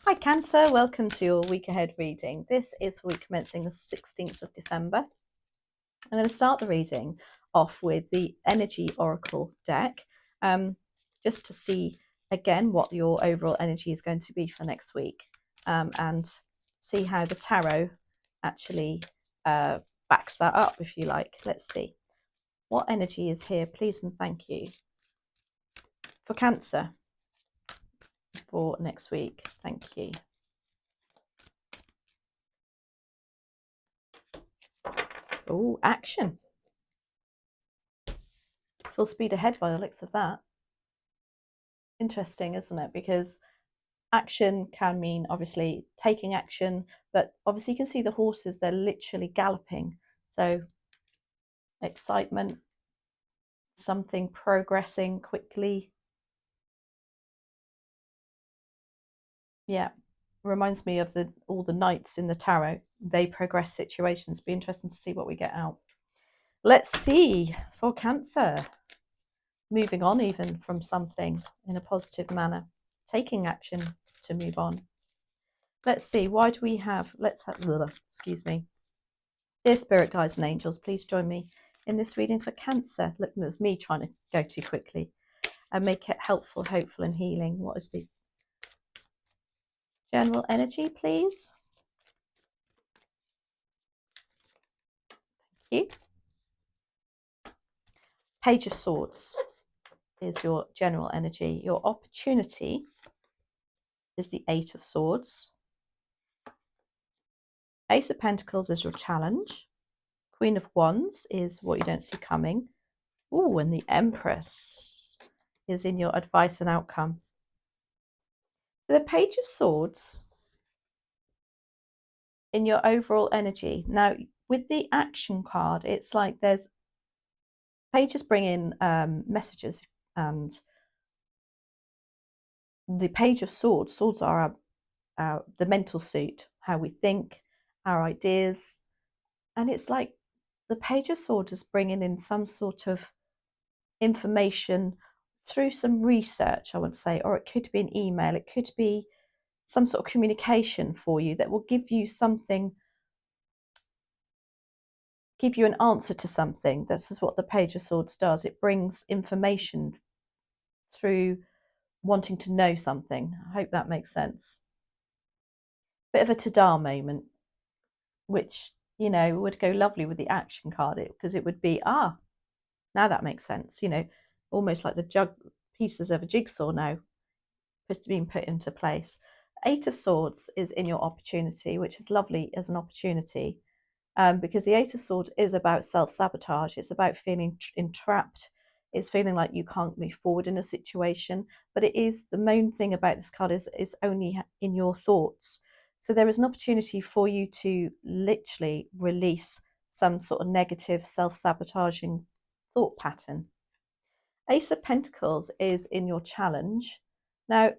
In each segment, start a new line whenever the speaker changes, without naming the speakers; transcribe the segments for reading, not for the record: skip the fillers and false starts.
Hi Cancer, welcome to your week ahead reading. This is for week commencing the 16th of December. I'm going to start the reading off with the Energy Oracle deck, just to see again what your overall energy is going to be for next week, and see how the tarot actually backs that up, if you like. Let's see. What energy is here, please and thank you, for Cancer for next week? Thank you. Oh, action. Full speed ahead by the looks of that. Interesting, isn't it? Because action can mean obviously taking action, but obviously you can see the horses, they're literally galloping. So excitement, something progressing quickly. Yeah, reminds me of all the knights in the tarot. They progress situations. Be interesting to see what we get out. Let's see for Cancer. Moving on even from something in a positive manner. Taking action to move on. Let's see, why do we have, excuse me. Dear Spirit Guides and Angels, please join me in this reading for Cancer. Look, there's me trying to go too quickly. And make it helpful, hopeful and healing. What is the general energy, please? Thank you. Page of Swords is your general energy. Your opportunity is the Eight of Swords. Ace of Pentacles is your challenge. Queen of Wands is what you don't see coming. Ooh, and the Empress is in your advice and outcome. The Page of Swords in your overall energy. Now, with the action card, it's like there's pages bring in messages, and the Page of Swords, swords are the mental suit, how we think, our ideas, and it's like the Page of Swords is bringing in some sort of information through some research, I would say, or it could be an email, it could be some sort of communication for you that will give you something, give you an answer to something. This is what the Page of Swords does. It brings information through wanting to know something. I hope that makes sense. Bit of a ta-da moment, which, you know, would go lovely with the action card, because it would be, now that makes sense, you know, almost like the pieces of a jigsaw now being put into place. Eight of Swords is in your opportunity, which is lovely as an opportunity, because the Eight of Swords is about self-sabotage. It's about feeling entrapped. It's feeling like you can't move forward in a situation. But it is, the main thing about this card is it's only in your thoughts. So there is an opportunity for you to literally release some sort of negative self-sabotaging thought pattern. Ace of Pentacles is in your challenge. Now,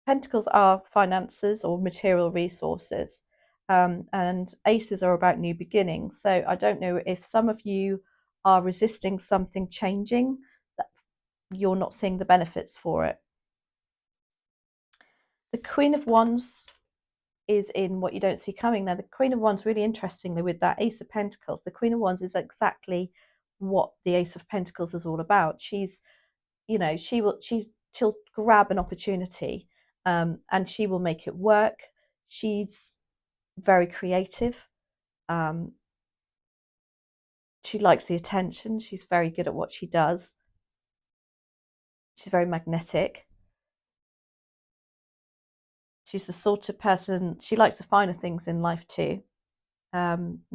Pentacles are finances or material resources, and aces are about new beginnings. So I don't know if some of you are resisting something changing, that you're not seeing the benefits for it. The Queen of Wands is in what you don't see coming. Now, the Queen of Wands, really interestingly, with that Ace of Pentacles, the Queen of Wands is exactly what the Ace of Pentacles is all about. She's, you know, she'll grab an opportunity, and she will make it work. She's very creative. She likes the attention. She's very good at what she does. She's very magnetic. She's the sort of person, she likes the finer things in life too.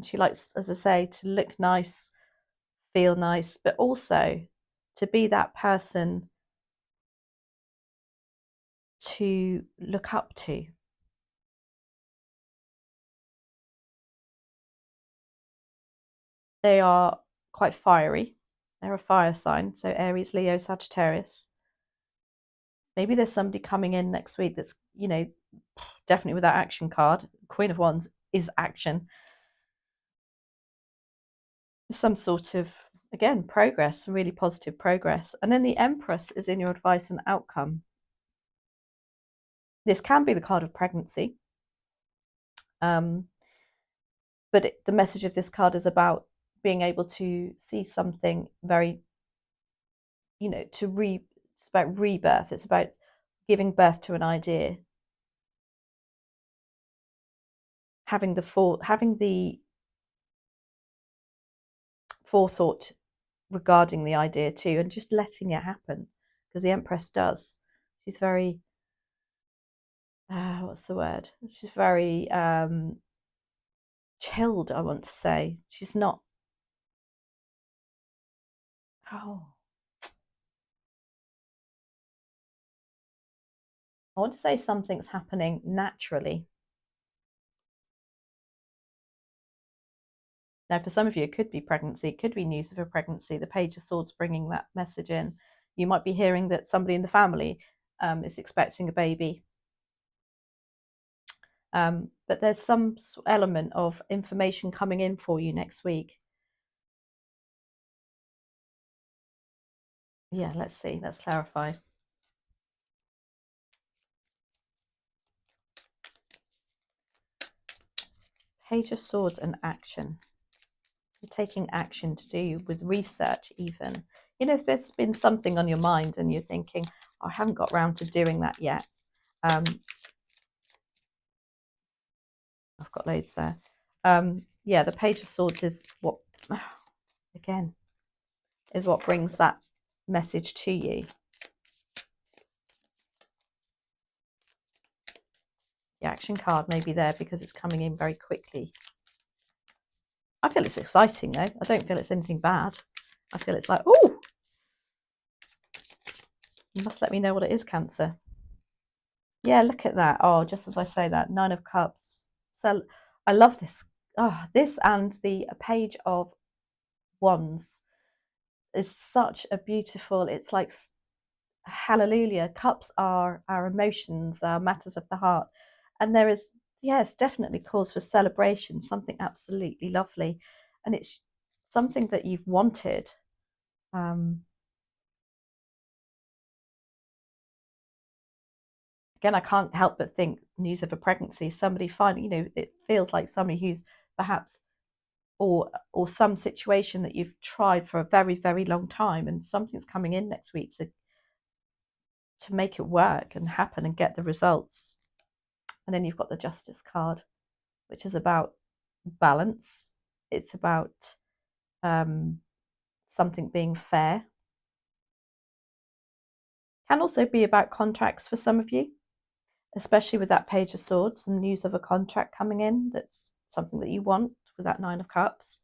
She likes, as I say, to look nice, feel nice, but also to be that person to look up to. They are quite fiery. They're a fire sign, so Aries, Leo, Sagittarius. Maybe there's somebody coming in next week that's, you know, definitely with that action card. Queen of Wands is action. Some sort of, again, progress, some really positive progress. And then the Empress is in your advice and outcome. This can be the card of pregnancy. But the message of this card is about being able to see something very, it's about rebirth. It's about giving birth to an idea, having the forethought regarding the idea too, and just letting it happen, because the Empress does. She's very, what's the word? She's very chilled, I want to say. She's not, oh, I want to say something's happening naturally. Now, for some of you, it could be pregnancy, it could be news of a pregnancy. The Page of Swords bringing that message in. You might be hearing that somebody in the family is expecting a baby. But there's some element of information coming in for you next week. Yeah, let's see. Let's clarify. Page of Swords and action. You're taking action to do with research even. If there's been something on your mind and you're thinking, oh, I haven't got around to doing that yet. I've got loads there. Yeah, the Page of Swords is what, again, is what brings that message to you. The action card may be there because it's coming in very quickly. I feel it's exciting though. I don't feel it's anything bad. I feel it's like, oh, you must let me know what it is, Cancer. Yeah, look at that. Oh, just as I say that, 9 of Cups. So I love this. Oh, this and the Page of Wands is such a beautiful, it's like hallelujah. Cups are our emotions, our matters of the heart. And there is, yes, definitely cause for celebration, something absolutely lovely. And it's something that you've wanted. Again, I can't help but think news of a pregnancy, somebody finally, it feels like somebody who's perhaps, or some situation that you've tried for a very, very long time, and something's coming in next week to make it work and happen and get the results. And then you've got the Justice card, which is about balance. It's about something being fair. Can also be about contracts for some of you, especially with that Page of Swords and news of a contract coming in. That's something that you want with that 9 of Cups.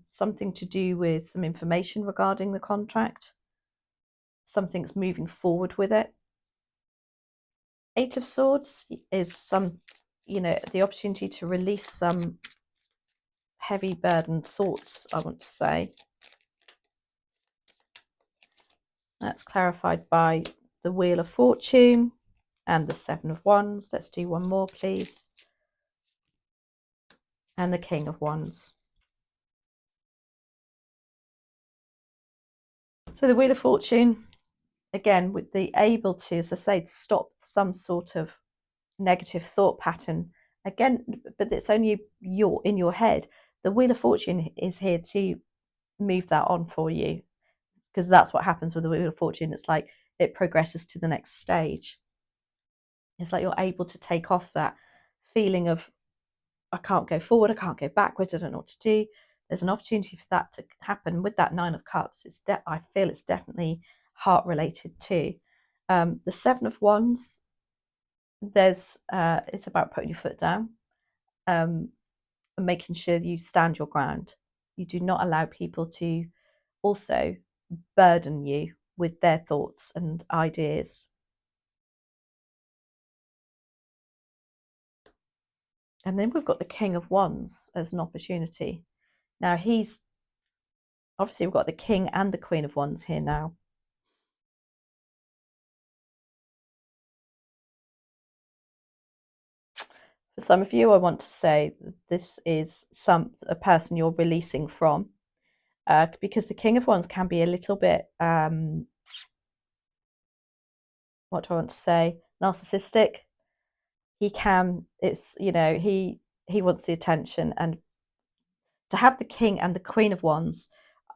Something to do with some information regarding the contract. Something's moving forward with it. 8 of Swords is the opportunity to release some heavy burdened thoughts, I want to say. That's clarified by the Wheel of Fortune and the 7 of Wands. Let's do one more, please. And the King of Wands. So the Wheel of Fortune, again, with the able to, as I say, stop some sort of negative thought pattern. Again, but it's only in your head. The Wheel of Fortune is here to move that on for you, because that's what happens with the Wheel of Fortune. It's like it progresses to the next stage. It's like you're able to take off that feeling of, I can't go forward, I can't go backwards, I don't know what to do. There's an opportunity for that to happen with that 9 of Cups. I feel it's definitely heart related too. The 7 of Wands, it's about putting your foot down and making sure that you stand your ground. You do not allow people to also burden you with their thoughts and ideas. And then we've got the King of Wands as an opportunity. Now obviously we've got the King and the Queen of Wands here now. For some of you, I want to say this is a person you're releasing from, because the King of Wands can be a little bit, what do I want to say? narcissistic. He can, it's, you know, he wants the attention, and to have the king and the queen of wands,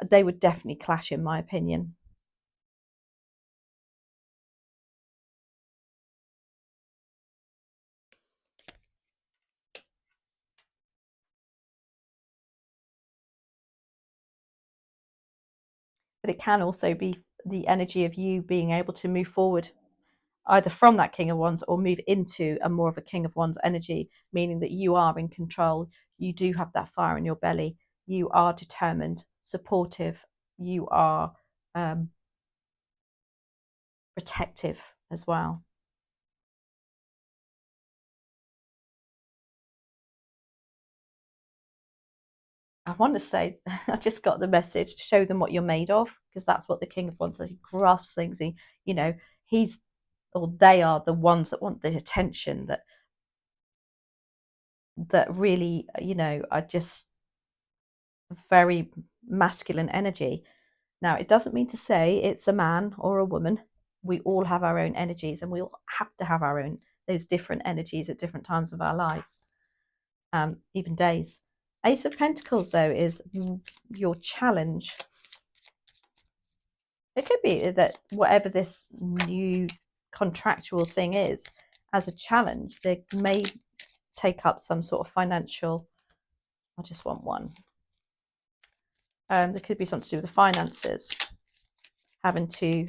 they would definitely clash in my opinion. But it can also be the energy of you being able to move forward either from that king of wands or move into a more of a king of wands energy, meaning that you are in control, you do have that fire in your belly, you are determined, supportive, you are protective as well. I want to say, I just got the message to show them what you're made of, because that's what the king of wands does. He grasps things. He, you know, he's, or they are the ones that want the attention, that really, you know, are just very masculine energy. Now, it doesn't mean to say it's a man or a woman. We all have our own energies, and we all have to have our own, those different energies at different times of our lives, even days. Ace of Pentacles, though, is your challenge. It could be that whatever this new contractual thing is, as a challenge, they may take up some sort of financial. I just want one. There could be something to do with the finances, having to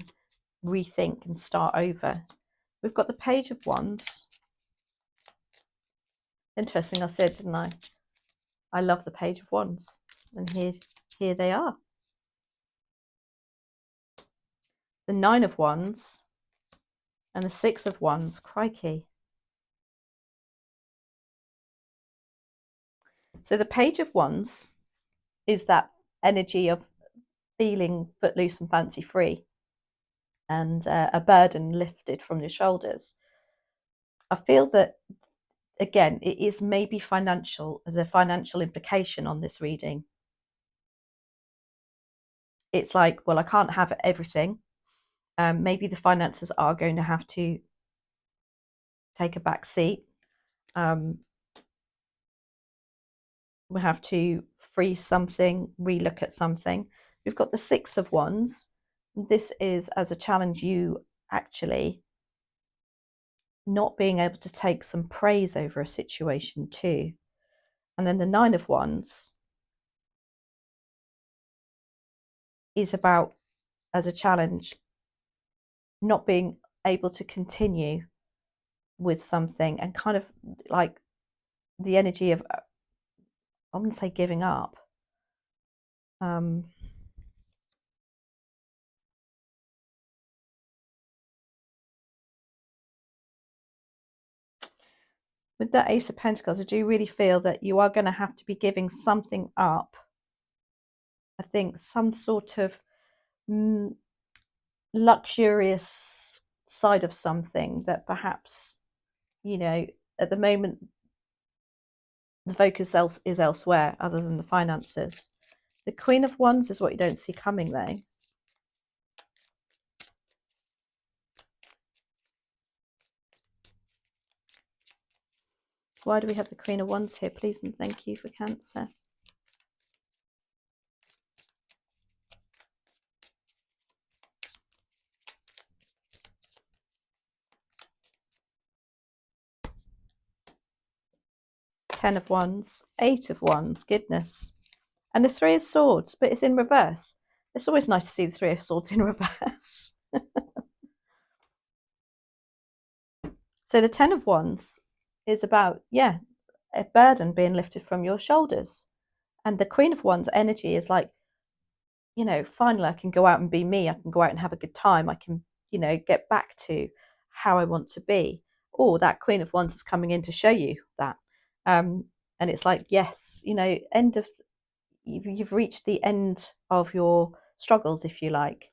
rethink and start over. We've got the Page of Wands. Interesting, I said, didn't I? I love the Page of Wands. And here they are. The Nine of Wands and the Six of Wands. Crikey. So the Page of Wands is that energy of feeling footloose and fancy free, and a burden lifted from your shoulders. I feel that, again, it is maybe financial, as a financial implication on this reading. It's like, well, I can't have everything. Maybe the finances are going to have to take a back seat. We have to freeze something, relook at something. We've got the Six of Wands. This is as a challenge, you actually not being able to take some praise over a situation too. And then the Nine of Wands is about, as a challenge, not being able to continue with something, and kind of like the energy of, I'm going to say, giving up. With that Ace of Pentacles, I do really feel that you are going to have to be giving something up. I think some sort of luxurious side of something that perhaps, you know, at the moment the focus is elsewhere other than the finances. The Queen of Wands is what you don't see coming, though. Why do we have the Queen of Wands here? Please and thank you for Cancer. Ten of Wands, Eight of Wands, goodness. And the Three of Swords, but it's in reverse. It's always nice to see the Three of Swords in reverse. So the Ten of Wands is about, yeah, a burden being lifted from your shoulders. And the Queen of Wands energy is like, you know, finally I can go out and be me. I can go out and have a good time. I can, you know, get back to how I want to be. Or that Queen of Wands is coming in to show you that. And it's like, yes, you know, you've reached the end of your struggles, if you like.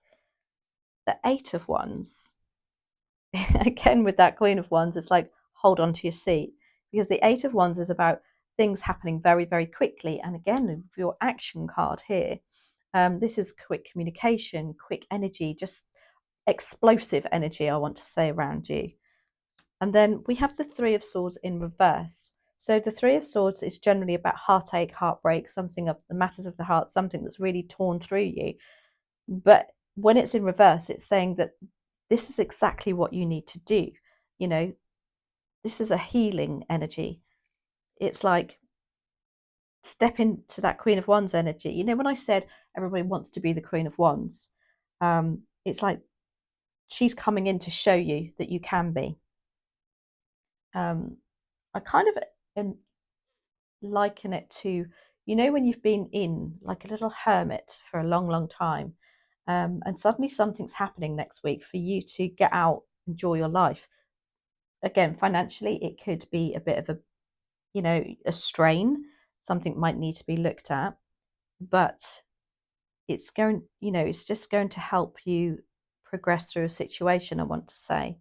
The Eight of Wands, again, with that Queen of Wands, it's like, hold on to your seat, because the Eight of Wands is about things happening very, very quickly. And again, your action card here, this is quick communication, quick energy, just explosive energy, I want to say, around you. And then we have the Three of Swords in reverse. So the Three of Swords is generally about heartache, heartbreak, something of the matters of the heart, something that's really torn through you. But when it's in reverse, it's saying that this is exactly what you need to do. You know, this is a healing energy. It's like step into that Queen of Wands energy. You know, when I said everybody wants to be the Queen of Wands, it's like she's coming in to show you that you can be. I kind of liken it to, you know, when you've been in like a little hermit for a long, long time, and suddenly something's happening next week for you to get out, enjoy your life. Again, financially, it could be a bit of a, you know, a strain. Something might need to be looked at, but it's going, you know, it's just going to help you progress through a situation, I want to say.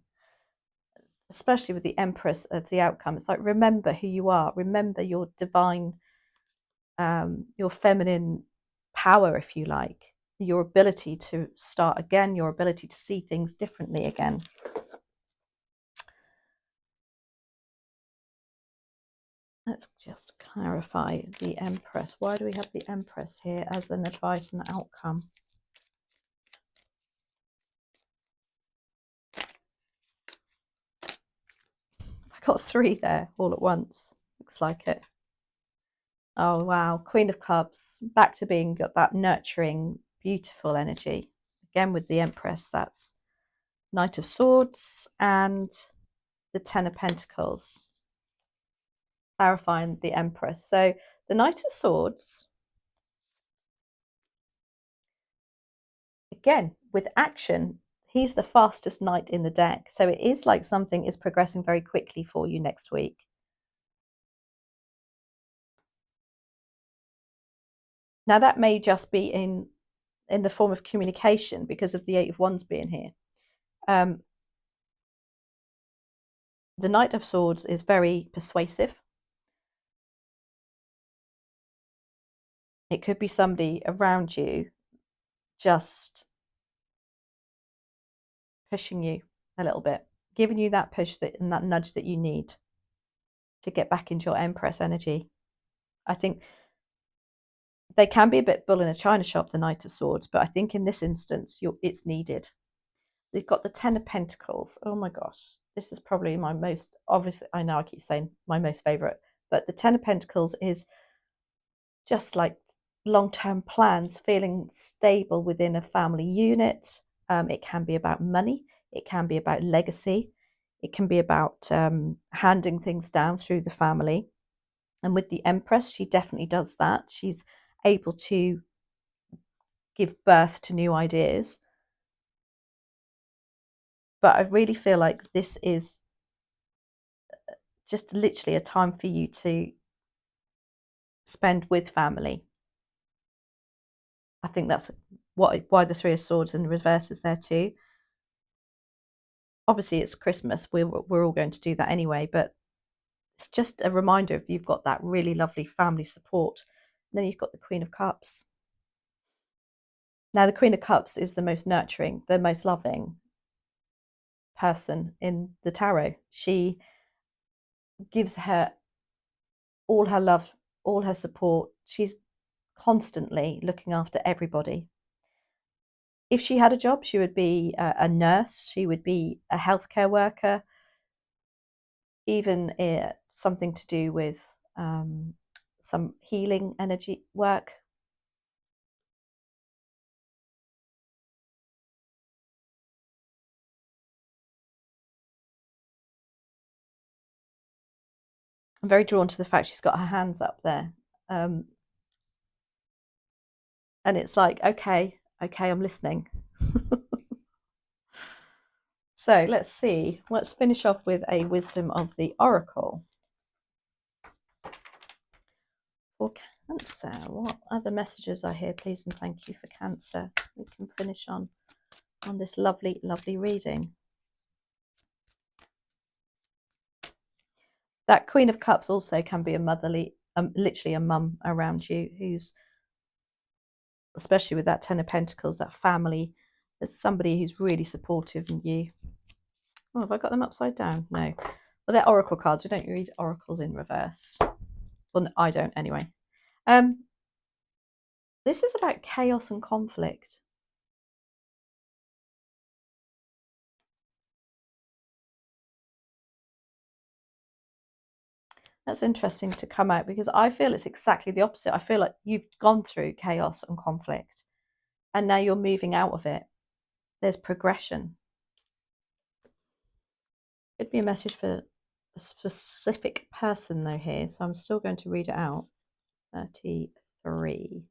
Especially with the Empress as the outcome. It's like, remember who you are, remember your divine, your feminine power, if you like, your ability to start again, your ability to see things differently again. Let's just clarify the Empress. Why do we have the Empress here as an advice and outcome? I got three there all at once. Looks like it. Oh, wow. Queen of Cups. Back to being got that nurturing, beautiful energy. Again with the Empress, that's Knight of Swords and the Ten of Pentacles. Clarifying the Empress. So the Knight of Swords, again, with action, he's the fastest knight in the deck. So it is like something is progressing very quickly for you next week. Now that may just be in the form of communication because of the Eight of Wands being here. The Knight of Swords is very persuasive. It could be somebody around you just pushing you a little bit, giving you that push and that nudge that you need to get back into your Empress energy. I think they can be a bit bull in a china shop, the Knight of Swords, but I think in this instance, it's needed. They've got the Ten of Pentacles. Oh my gosh, this is probably my most, obviously, I know I keep saying my most favourite, but the Ten of Pentacles is just like long-term plans, feeling stable within a family unit. It can be about money. It can be about legacy. It can be about handing things down through the family. And with the Empress, she definitely does that. She's able to give birth to new ideas. But I really feel like this is just literally a time for you to spend with family. I think that's why the Three of Swords in reverse is there too. Obviously, it's Christmas. We're all going to do that anyway, but it's just a reminder if you've got that really lovely family support. And then you've got the Queen of Cups. Now, the Queen of Cups is the most nurturing, the most loving person in the tarot. She gives her all her love, all her support. She's constantly looking after everybody. If she had a job, she would be a nurse, she would be a healthcare worker, even something to do with some healing energy work. I'm very drawn to the fact she's got her hands up there. And it's like, okay, I'm listening. So let's see. Let's finish off with a wisdom of the Oracle. For Cancer, what other messages are here? Please and thank you for Cancer. We can finish on this lovely, lovely reading. That Queen of Cups also can be a motherly, literally a mum around you who's, especially with that Ten of Pentacles, that family, there's somebody who's really supportive of you. Oh, have I got them upside down? No. Well, they're oracle cards. We don't read oracles in reverse. Well, I don't anyway. This is about chaos and conflict. That's interesting to come out because I feel it's exactly the opposite. I feel like you've gone through chaos and conflict and now you're moving out of it. There's progression. Could be a message for a specific person though here, so I'm still going to read it out. 33.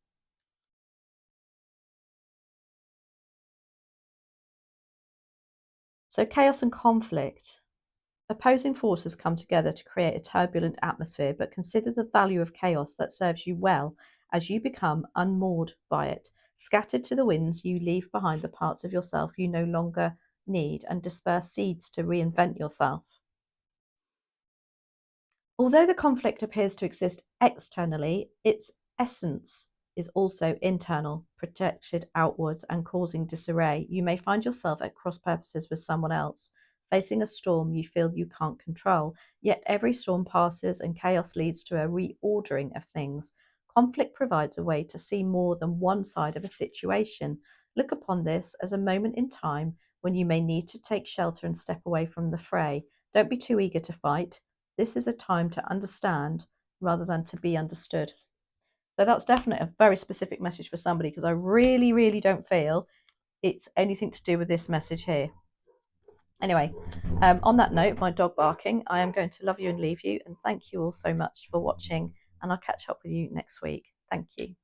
So chaos and conflict. Opposing forces come together to create a turbulent atmosphere, but consider the value of chaos that serves you well as you become unmoored by it. Scattered to the winds, you leave behind the parts of yourself you no longer need and disperse seeds to reinvent yourself. Although the conflict appears to exist externally, its essence is also internal, projected outwards and causing disarray. You may find yourself at cross purposes with someone else, facing a storm you feel you can't control. Yet every storm passes and chaos leads to a reordering of things. Conflict provides a way to see more than one side of a situation. Look upon this as a moment in time when you may need to take shelter and step away from the fray. Don't be too eager to fight. This is a time to understand rather than to be understood. So that's definitely a very specific message for somebody because I really, really don't feel it's anything to do with this message here. Anyway, on that note, my dog barking, I am going to love you and leave you. And thank you all so much for watching. And I'll catch up with you next week. Thank you.